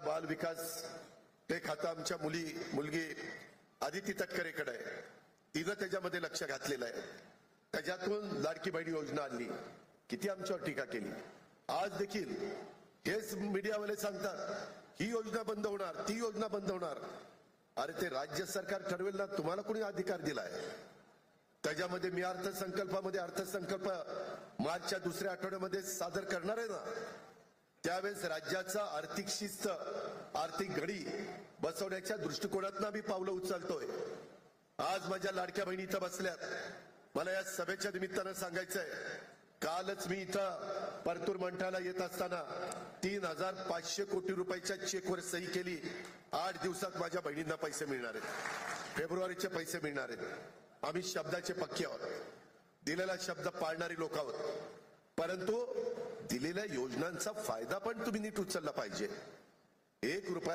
बाल विकास ते खातं आमच्या मुलगी आदिती तटकरेकडे आहे, तिनं त्याच्यामध्ये लक्ष घातलेलं आहे. त्याच्यातून लाडकी बहीण योजना आणली, किती आमच्यावर टीका केली. आज देखील हेच मीडियावाले सांगतात ही योजना बंद होणार, ती योजना बंद होणार. अरे ते राज्य सरकार ठरवेल ना, तुम्हाला कोणी अधिकार दिलाय? त्याच्यामध्ये मी अर्थसंकल्प मार्चच्या दुसऱ्या आठवड्यामध्ये सादर करणार आहे ना, त्यावेळेस राज्याचा आर्थिक शिस्त, आर्थिक घडी बसवण्याच्या दृष्टिकोनातून आम्ही पावलं उचलतोय. आज माझ्या लाडक्या बहिणी इथं बसल्यात. मला या सभेच्या निमित्तानं सांगायचंय, कालच मी इथं परतूर मंठ्याला येत असताना 3,500 कोटी रुपयाच्या चेकवर सही केली. 8 दिवसात माझ्या बहिणींना पैसे मिळणार आहेत, फेब्रुवारीचे पैसे मिळणार आहेत. आम्ही शब्दाचे पक्के आहोत, दिलेला शब्द पाळणारी लोक आहोत. परंतु दिलेल्या योजनांचा फायदा पण तुम्ही नीट उचलला पाहिजे. 1 रुपया